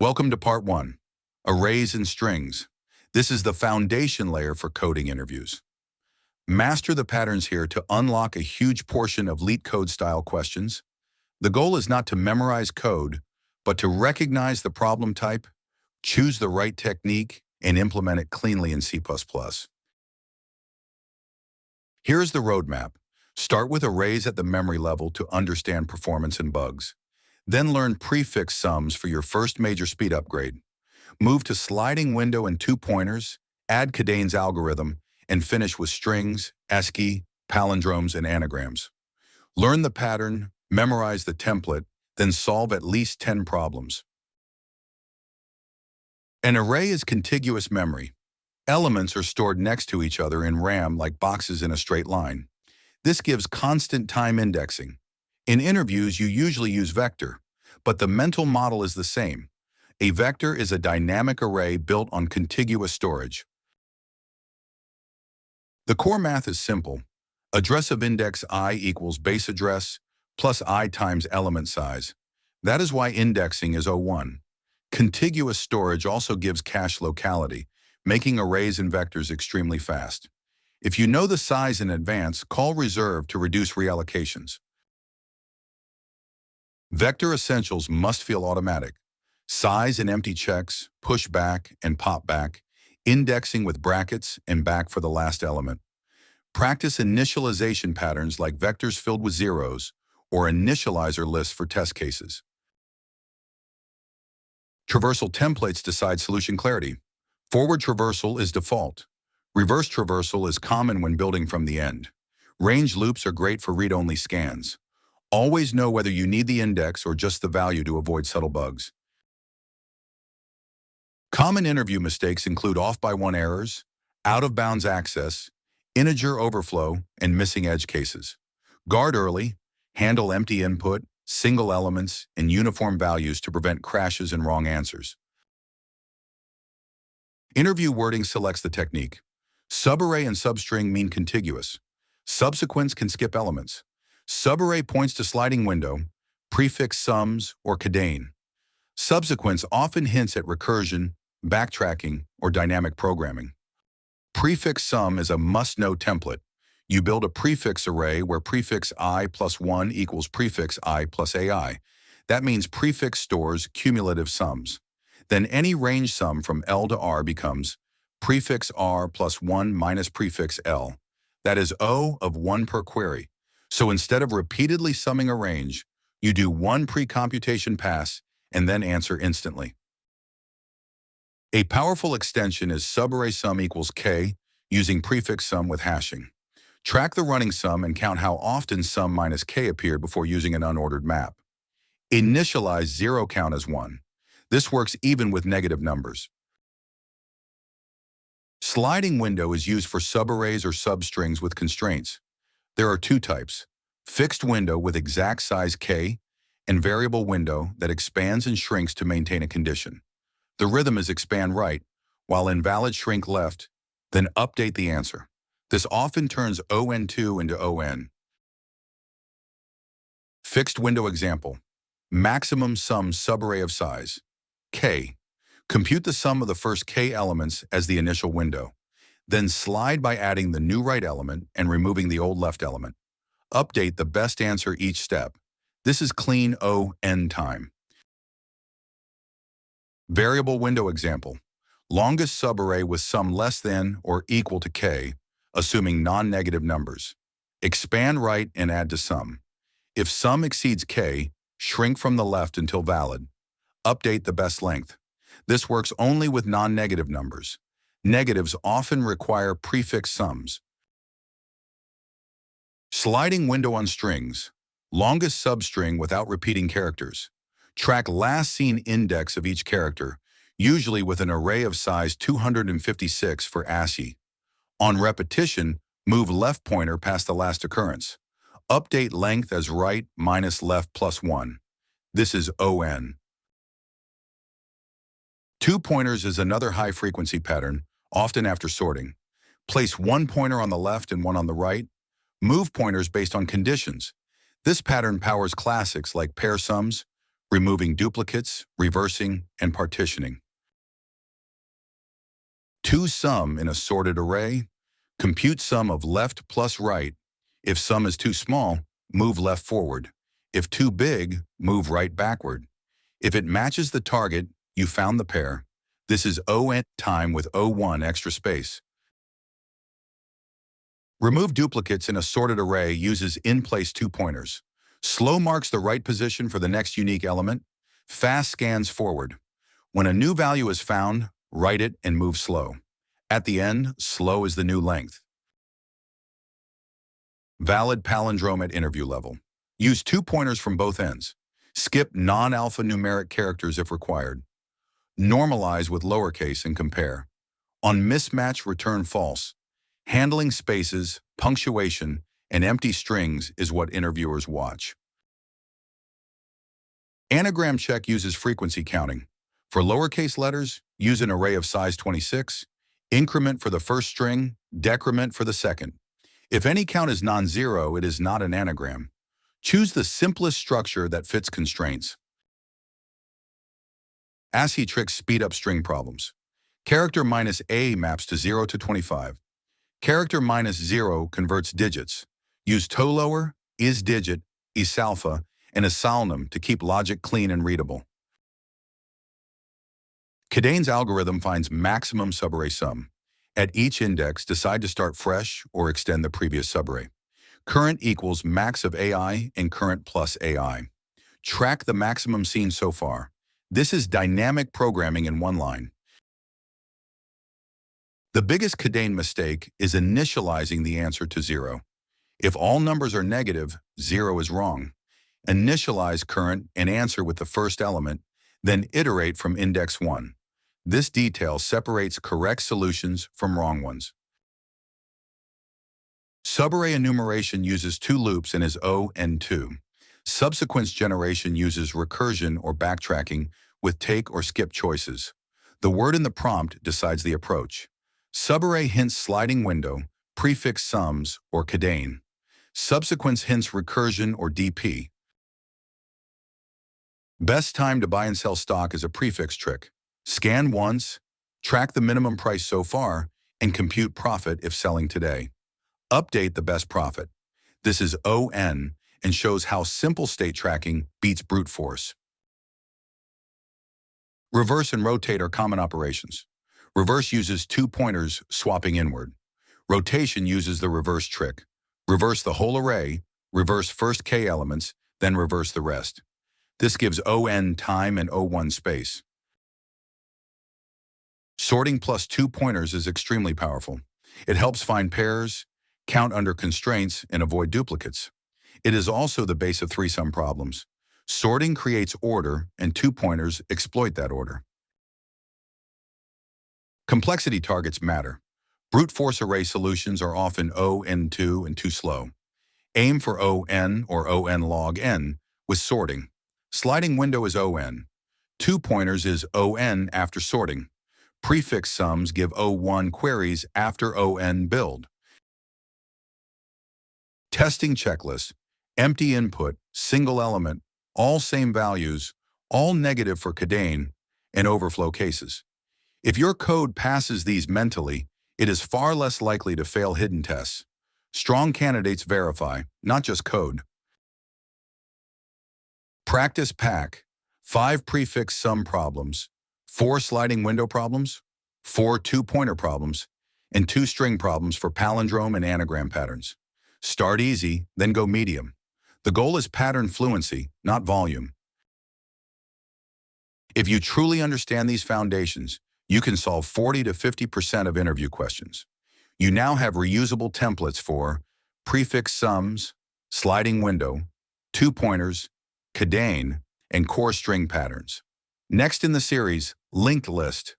Welcome to Part 1, Arrays and Strings. This is the foundation layer for coding interviews. Master the patterns here to unlock a huge portion of LeetCode style questions. The goal is not to memorize code, but to recognize the problem type, choose the right technique, and implement it cleanly in C++. Here is the roadmap. Start with arrays at the memory level to understand performance and bugs. Then learn prefix sums for your first major speed upgrade. Move to sliding window and two pointers, add Kadane's algorithm, and finish with strings, ASCII, palindromes, and anagrams. Learn the pattern, memorize the template, then solve at least 10 problems. An array is contiguous memory. Elements are stored next to each other in RAM like boxes in a straight line. This gives constant time indexing. In interviews, you usually use vector, but the mental model is the same. A vector is a dynamic array built on contiguous storage. The core math is simple. Address of index I equals base address plus I times element size. That is why indexing is O1. Contiguous storage also gives cache locality, making arrays and vectors extremely fast. If you know the size in advance, call reserve to reduce reallocations. Vector essentials must feel automatic. Size and empty checks, push back and pop back, indexing with brackets and back for the last element. Practice initialization patterns like vectors filled with zeros or initializer lists for test cases. Traversal templates decide solution clarity. Forward traversal is default. Reverse traversal is common when building from the end. Range loops are great for read-only scans. Always know whether you need the index or just the value to avoid subtle bugs. Common interview mistakes include off-by-one errors, out-of-bounds access, integer overflow, and missing edge cases. Guard early, handle empty input, single elements, and uniform values to prevent crashes and wrong answers. Interview wording selects the technique. Subarray and substring mean contiguous. Subsequence can skip elements. Subarray points to sliding window, prefix sums, or Kadane. Subsequence often hints at recursion, backtracking, or dynamic programming. Prefix sum is a must-know template. You build a prefix array where prefix I plus 1 equals prefix I plus AI. That means prefix stores cumulative sums. Then any range sum from L to R becomes prefix R plus 1 minus prefix L. That is O of 1 per query. So instead of repeatedly summing a range, you do one pre-computation pass and then answer instantly. A powerful extension is subarray sum equals K using prefix sum with hashing. Track the running sum and count how often sum minus K appeared before using an unordered map. Initialize zero count as 1. This works even with negative numbers. Sliding window is used for subarrays or substrings with constraints. There are two types, fixed window with exact size K and variable window that expands and shrinks to maintain a condition. The rhythm is expand right, while invalid shrink left, then update the answer. This often turns ON2 into ON. Fixed window example, maximum sum subarray of size, K. Compute the sum of the first K elements as the initial window. Then slide by adding the new right element and removing the old left element. Update the best answer each step. This is clean ON time. Variable window example. Longest subarray with sum less than or equal to K, assuming non-negative numbers. Expand right and add to sum. If sum exceeds K, shrink from the left until valid. Update the best length. This works only with non-negative numbers. Negatives often require prefix sums. Sliding window on strings. Longest substring without repeating characters. Track last seen index of each character, usually with an array of size 256 for ASCII. On repetition, move left pointer past the last occurrence. Update length as right minus left plus 1. This is ON. Two pointers is another high-frequency pattern, often after sorting. Place one pointer on the left and one on the right. Move pointers based on conditions. This pattern powers classics like pair sums, removing duplicates, reversing, and partitioning. To sum in a sorted array, compute sum of left plus right. If sum is too small, move left forward. If too big, move right backward. If it matches the target, you found the pair. This is O(n) time with O1 extra space. Remove duplicates in a sorted array uses in-place two-pointers. Slow marks the right position for the next unique element. Fast scans forward. When a new value is found, write it and move slow. At the end, slow is the new length. Valid palindrome at interview level. Use two pointers from both ends. Skip non-alphanumeric characters if required. Normalize with lowercase and compare. On mismatch, return false. Handling spaces, punctuation, and empty strings is what interviewers watch. Anagram check uses frequency counting. For lowercase letters, use an array of size 26, increment for the first string, decrement for the second. If any count is non-zero, it is not an anagram. Choose the simplest structure that fits constraints. ASCII tricks speed up string problems. Character minus A maps to 0 to 25. Character minus 0 converts digits. Use tolower, isDigit, isalpha, and isalnum to keep logic clean and readable. Kadane's algorithm finds maximum subarray sum. At each index, decide to start fresh or extend the previous subarray. Current equals max of AI and current plus AI. Track the maximum seen so far. This is dynamic programming in one line. The biggest Kadane mistake is initializing the answer to 0. If all numbers are negative, 0 is wrong. Initialize current and answer with the first element, then iterate from index 1. This detail separates correct solutions from wrong ones. Subarray enumeration uses two loops and is O and 2. Subsequence generation uses recursion or backtracking with take or skip choices. The word in the prompt decides the approach. Subarray hints sliding window, prefix sums, or Kadane. Subsequence hints recursion or DP. Best time to buy and sell stock is a prefix trick. Scan once, track the minimum price so far, and compute profit if selling today. Update the best profit. This is ON and shows how simple state tracking beats brute force. Reverse and rotate are common operations. Reverse uses two pointers swapping inward. Rotation uses the reverse trick. Reverse the whole array, reverse first k elements, then reverse the rest. This gives ON time and O1 space. Sorting plus two pointers is extremely powerful. It helps find pairs, count under constraints, and avoid duplicates. It is also the base of three-sum problems. Sorting creates order, and two pointers exploit that order. Complexity targets matter. Brute force array solutions are often ON2 and too slow. Aim for ON or ON log n with sorting. Sliding window is ON. Two pointers is ON after sorting. Prefix sums give O1 queries after ON build. Testing checklist, empty input, single element, all same values, all negative for Kadane, and overflow cases. If your code passes these mentally, it is far less likely to fail hidden tests. Strong candidates verify, not just code. Practice pack, 5 prefix sum problems, 4 sliding window problems, 4 two-pointer problems, and 2 string problems for palindrome and anagram patterns. Start easy, then go medium. The goal is pattern fluency, not volume. If you truly understand these foundations, you can solve 40 to 50% of interview questions. You now have reusable templates for prefix sums, sliding window, two pointers, Kadane, and core string patterns. Next in the series, linked list,